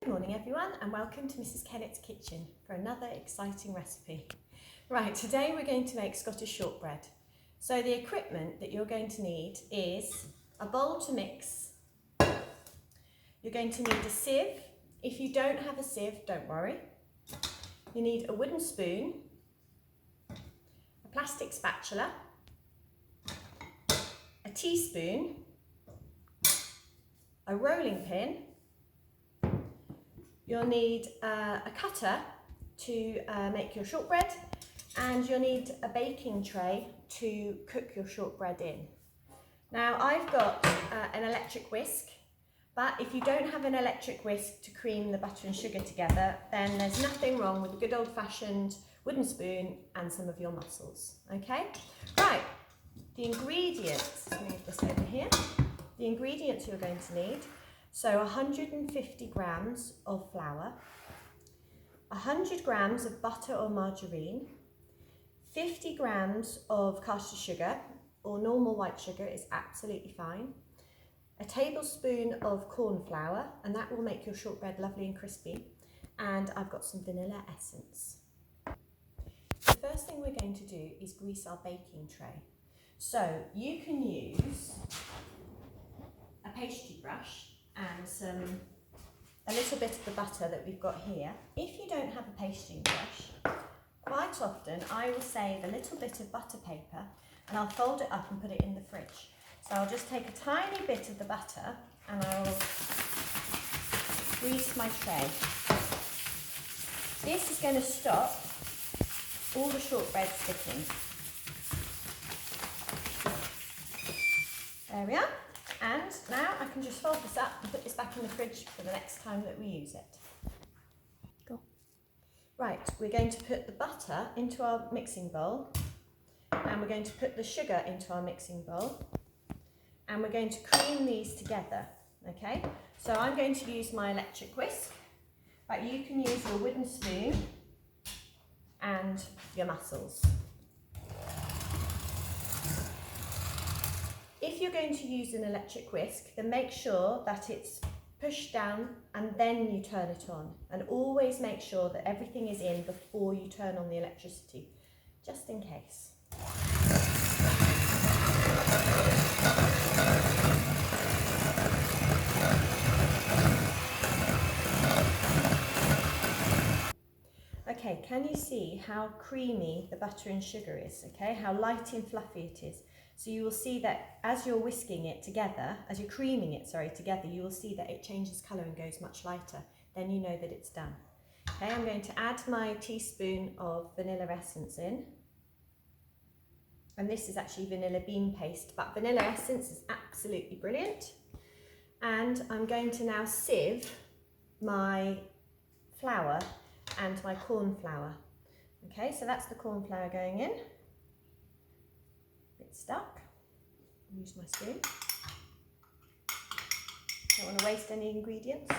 Good morning everyone and welcome to Mrs. Kennett's Kitchen for another exciting recipe. Right, today we're going to make Scottish shortbread. So the equipment that you're going to need is a bowl to mix. You're going to need a sieve. If you don't have a sieve, don't worry. You need a wooden spoon, a plastic spatula, a teaspoon, a rolling pin. You'll need a cutter to make your shortbread, and you'll need a baking tray to cook your shortbread in. Now I've got an electric whisk, but if you don't have an electric whisk to cream the butter and sugar together, then there's nothing wrong with a good old-fashioned wooden spoon and some of your mussels, okay? Right, the ingredients, let's move this over here. The ingredients you're going to need. So 150 grams of flour, 100 grams of butter or margarine, 50 grams of caster sugar or normal white sugar is absolutely fine, a tablespoon of corn flour, and that will make your shortbread lovely and crispy, and I've got some vanilla essence. The first thing we're going to do is grease our baking tray. So you can use a pastry brush and a little bit of the butter that we've got here. If you don't have a pastry brush, quite often I will save a little bit of butter paper and I'll fold it up and put it in the fridge. So I'll just take a tiny bit of the butter and I'll grease my tray. This is going to stop all the shortbread sticking. There we are. And now I can just fold this up and put this back in the fridge for the next time that we use it. Cool. Right, we're going to put the butter into our mixing bowl, and we're going to put the sugar into our mixing bowl, and we're going to cream these together, okay? So I'm going to use my electric whisk, but you can use your wooden spoon and your mussels. If you're going to use an electric whisk, then make sure that it's pushed down and then you turn it on. And always make sure that everything is in before you turn on the electricity, just in case. Okay, can you see how creamy the butter and sugar is, okay? How light and fluffy it is. So you will see that as you're whisking it together, as you're creaming it, together, you will see that it changes colour and goes much lighter. Then you know that it's done. Okay, I'm going to add my teaspoon of vanilla essence in. And this is actually vanilla bean paste, but vanilla essence is absolutely brilliant. And I'm going to now sieve my flour and my corn flour. Okay, so that's the corn flour going in. Bit stuck. Use my spoon. Don't want to waste any ingredients.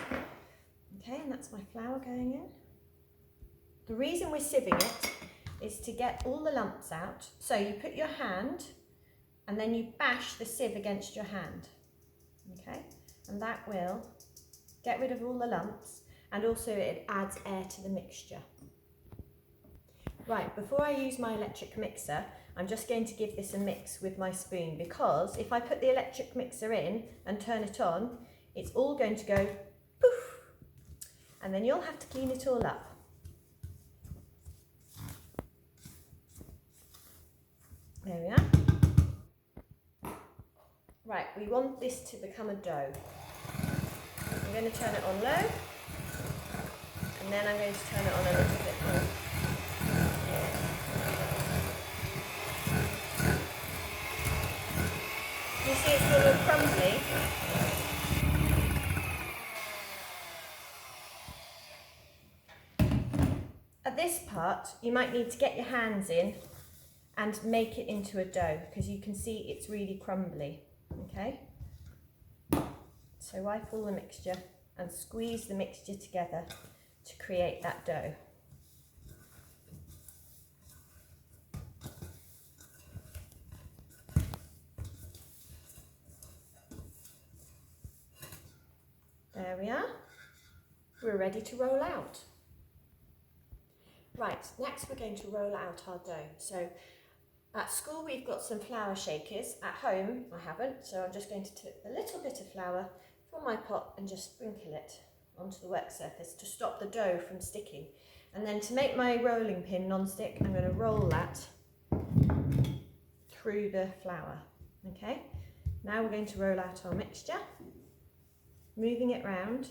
Okay, and that's my flour going in. The reason we're sieving it is to get all the lumps out. So you put your hand and then you bash the sieve against your hand. Okay, and that will get rid of all the lumps, and also it adds air to the mixture. Right, before I use my electric mixer, I'm just going to give this a mix with my spoon, because if I put the electric mixer in and turn it on, it's all going to go poof, and then you'll have to clean it all up. There we are. Right, we want this to become a dough. I'm going to turn it on low, and then I'm going to turn it on a little bit more. You see it's a little crumbly. At this part, you might need to get your hands in and make it into a dough, because you can see it's really crumbly, okay? So wipe all the mixture and squeeze the mixture together to create that dough. There we are. we're ready to roll out. Right, next we're going to roll out our dough. So at school we've got some flour shakers. At home I haven't, so I'm just going to take a little bit of flour from my pot and just sprinkle it onto the work surface to stop the dough from sticking. And then to make my rolling pin non-stick, I'm going to roll that through the flour. Okay, now we're going to roll out our mixture, moving it round.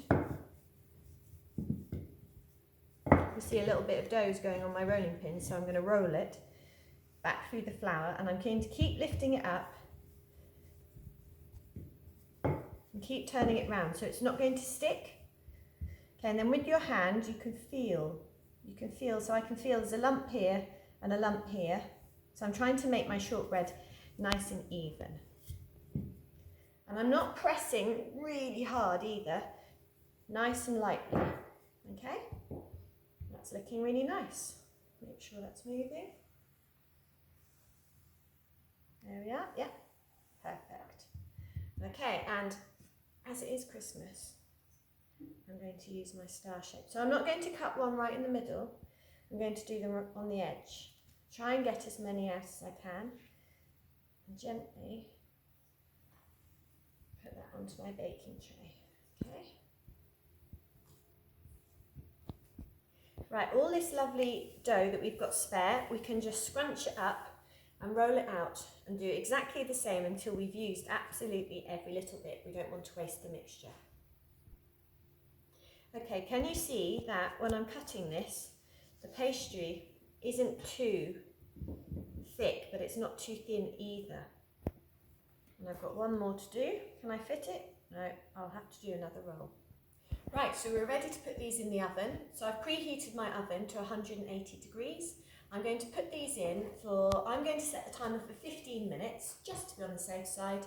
You see a little bit of dough is going on my rolling pin, so I'm going to roll it back through the flour, and I'm going to keep lifting it up and keep turning it round so it's not going to stick. Okay, and then with your hand you can feel, so I can feel there's a lump here and a lump here. So I'm trying to make my shortbread nice and even. And I'm not pressing really hard either, nice and lightly, okay? That's looking really nice. Make sure that's moving. There we are, yeah, perfect. Okay, and as it is Christmas, I'm going to use my star shape. So I'm not going to cut one right in the middle, I'm going to do them on the edge. Try and get as many out as I can, and gently put that onto my baking tray, okay? Right, all this lovely dough that we've got spare, we can just scrunch it up and roll it out and do exactly the same until we've used absolutely every little bit. We don't want to waste the mixture. Okay, can you see that when I'm cutting this, the pastry isn't too thick, but it's not too thin either. And I've got one more to do. Can I fit it? No, I'll have to do another roll. Right, so we're ready to put these in the oven. So I've preheated my oven to 180 degrees. I'm going to put these in I'm going to set the timer for 15 minutes, just to be on the safe side.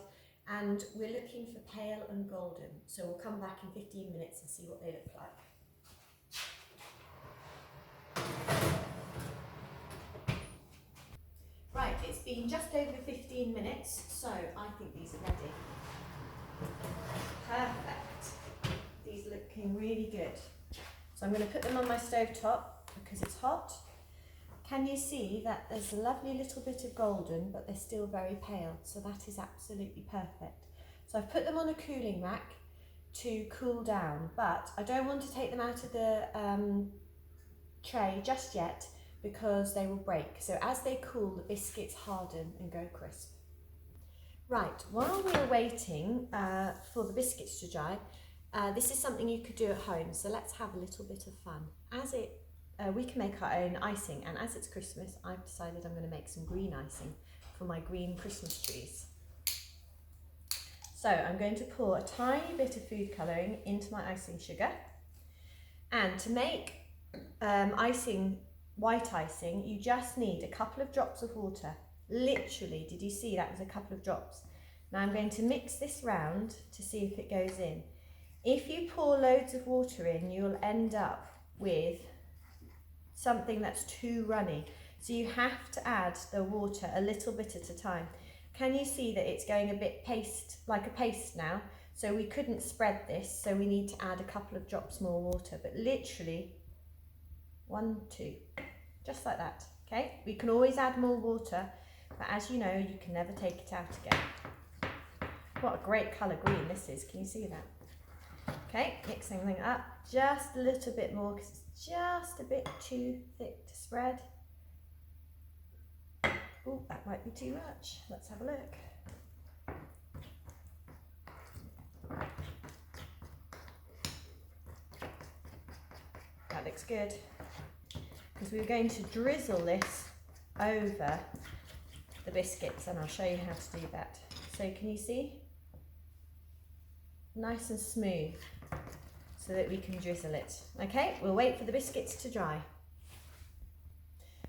And we're looking for pale and golden. So we'll come back in 15 minutes and see what they look like. Right, it's been just over 15 minutes, so I think these are ready. Perfect. These are looking really good. So I'm going to put them on my stove top because it's hot. Can you see that there's a lovely little bit of golden, but they're still very pale, so that is absolutely perfect. So I've put them on a cooling rack to cool down, but I don't want to take them out of the tray just yet because they will break. So as they cool, the biscuits harden and go crisp. Right, while we're waiting for the biscuits to dry, this is something you could do at home, so let's have a little bit of fun. We can make our own icing, and as it's Christmas, I've decided I'm going to make some green icing for my green Christmas trees. So I'm going to pour a tiny bit of food colouring into my icing sugar, and to make white icing, you just need a couple of drops of water. Literally, did you see that was a couple of drops? Now I'm going to mix this round to see if it goes in. If you pour loads of water in, you'll end up with something that's too runny. So you have to add the water a little bit at a time. Can you see that it's going a bit like a paste now? So we couldn't spread this, so we need to add a couple of drops more water, but literally 1, 2, just like that, okay? We can always add more water, but as you know, you can never take it out again. What a great colour green this is, can you see that? Okay, mixing everything up just a little bit more because it's just a bit too thick to spread. Oh, that might be too much. Let's have a look. That looks good. Because we're going to drizzle this over the biscuits, and I'll show you how to do that. So can you see? Nice and smooth, so that we can drizzle it. Okay, we'll wait for the biscuits to dry.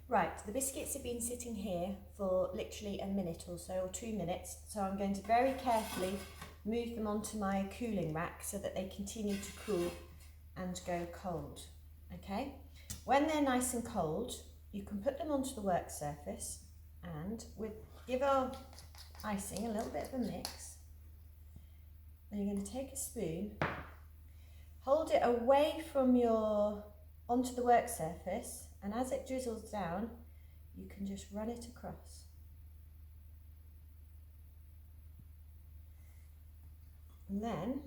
Right, the biscuits have been sitting here for literally a minute or so, or 2 minutes, so I'm going to very carefully move them onto my cooling rack so that they continue to cool and go cold. Okay, when they're nice and cold, you can put them onto the work surface and give our icing a little bit of a mix. And you're going to take a spoon, hold it away from onto the work surface, and as it drizzles down, you can just run it across. And then,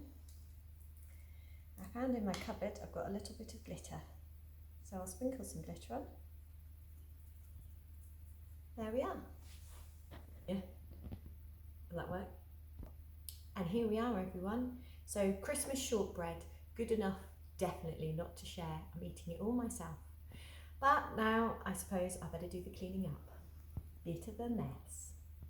I found in my cupboard, I've got a little bit of glitter. So I'll sprinkle some glitter on. There we are. Yeah, will that work? And here we are, everyone. So Christmas shortbread, good enough, definitely not to share. I'm eating it all myself. But now I suppose I better do the cleaning up. Bit of a mess.